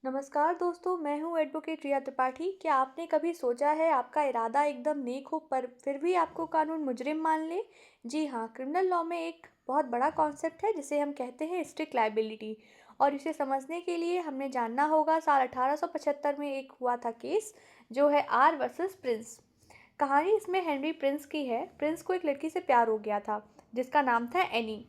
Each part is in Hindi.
नमस्कार दोस्तों, मैं हूँ एडवोकेट रिया त्रिपाठी। क्या आपने कभी सोचा है आपका इरादा एकदम नेक हो पर फिर भी आपको कानून मुजरिम मान ले? जी हाँ, क्रिमिनल लॉ में एक बहुत बड़ा कॉन्सेप्ट है जिसे हम कहते हैं स्ट्रिक्ट लायबिलिटी। और इसे समझने के लिए हमने जानना होगा साल 1875 में एक हुआ था केस, जो है आर वर्सेस प्रिंस। कहानी इसमें हेनरी प्रिंस की है। प्रिंस को एक लड़की से प्यार हो गया था जिसका नाम था एनी।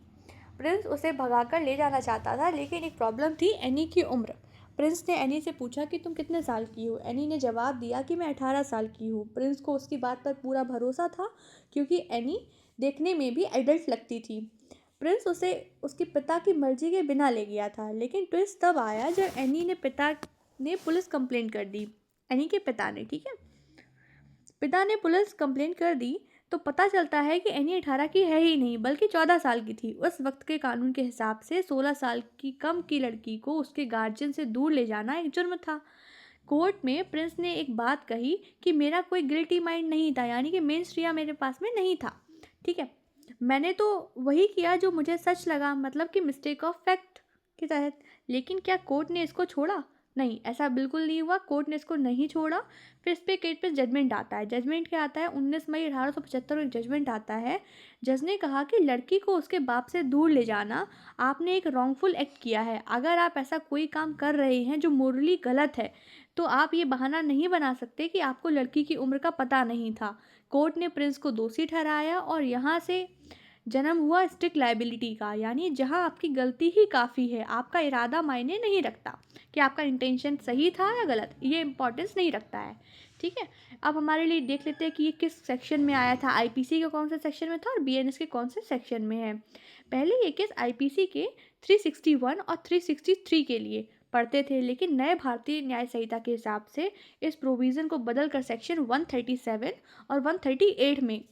प्रिंस उसे भगाकर ले जाना चाहता था, लेकिन एक प्रॉब्लम थी, एनी की उम्र। प्रिंस ने एनी से पूछा कि तुम कितने साल की हो। एनी ने जवाब दिया कि मैं 18 साल की हूँ। प्रिंस को उसकी बात पर पूरा भरोसा था, क्योंकि एनी देखने में भी एडल्ट लगती थी। प्रिंस उसे उसके पिता की मर्जी के बिना ले गया था, लेकिन ट्विस्ट तब आया जब एनी ने पिता ने पुलिस कंप्लेंट कर दी। एनी के पिता ने, ठीक है, पिता ने पुलिस कंप्लेंट कर दी तो पता चलता है कि एनी 18 की है ही नहीं, बल्कि 14 साल की थी। उस वक्त के कानून के हिसाब से 16 साल की कम की लड़की को उसके गार्जियन से दूर ले जाना एक जुर्म था। कोर्ट में प्रिंस ने एक बात कही कि मेरा कोई गिल्टी माइंड नहीं था, यानी कि मेंस रिया मेरे पास में नहीं था। ठीक है, मैंने तो वही किया जो मुझे सच लगा, मतलब कि मिस्टेक ऑफ फैक्ट के तहत। लेकिन क्या कोर्ट ने इसको छोड़ा? नहीं, ऐसा बिल्कुल नहीं हुआ। कोर्ट ने इसको नहीं छोड़ा। फिर इस पे केस पे जजमेंट आता है। जजमेंट क्या आता है? 19 मई 1875 को एक जजमेंट आता है। जज ने कहा कि लड़की को उसके बाप से दूर ले जाना, आपने एक रॉन्गफुल एक्ट किया है। अगर आप ऐसा कोई काम कर रहे हैं जो मोरली गलत है, तो आप ये बहाना नहीं बना सकते कि आपको लड़की की उम्र का पता नहीं था। कोर्ट ने प्रिंस को दोषी ठहराया और यहाँ से जन्म हुआ स्ट्रिक्ट लायबिलिटी का, यानी जहाँ आपकी गलती ही काफ़ी है, आपका इरादा मायने नहीं रखता कि आपका इंटेंशन सही था या गलत, ये इंपॉर्टेंस नहीं रखता है। ठीक है, अब हमारे लिए देख लेते हैं कि ये किस सेक्शन में आया था। आईपीसी के कौन से सेक्शन में था और बीएनएस के कौन से सेक्शन में है। पहले ये केस आईपीसी के 361 और 363 के लिए पढ़ते थे, लेकिन नए भारतीय न्याय संहिता के हिसाब से इस प्रोविज़न को बदलकर सेक्शन 137 और 138 में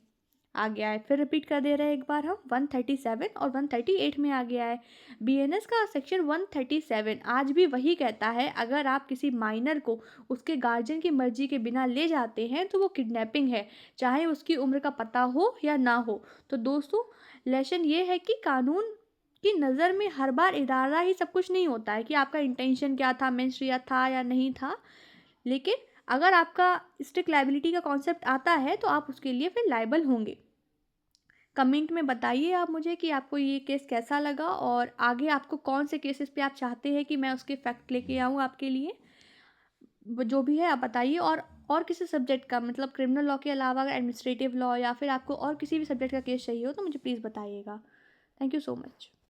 आ गया है। फिर रिपीट कर दे रहे हैं एक बार हम, 137 और 138 में आ गया है। बीएनएस का सेक्शन 137 आज भी वही कहता है, अगर आप किसी माइनर को उसके गार्जियन की मर्जी के बिना ले जाते हैं तो वो किडनैपिंग है, चाहे उसकी उम्र का पता हो या ना हो। तो दोस्तों, लेसन ये है कि कानून की नज़र में हर बार इरादा ही सब कुछ नहीं होता है कि आपका इंटेंशन क्या था, मेंस था या नहीं था। लेकिन अगर आपका स्ट्रिक्ट लायबिलिटी का कॉन्सेप्ट आता है तो आप उसके लिए फिर लायबल होंगे। कमेंट में बताइए आप मुझे कि आपको ये केस कैसा लगा और आगे आपको कौन से केसेस पे आप चाहते हैं कि मैं उसके फैक्ट लेके आऊँ आपके लिए। जो भी है आप बताइए। और किसी सब्जेक्ट का, मतलब क्रिमिनल लॉ के अलावा अगर एडमिनिस्ट्रेटिव लॉ या फिर आपको और किसी भी सब्जेक्ट का केस चाहिए हो तो मुझे प्लीज़ बताइएगा। Thank you so much.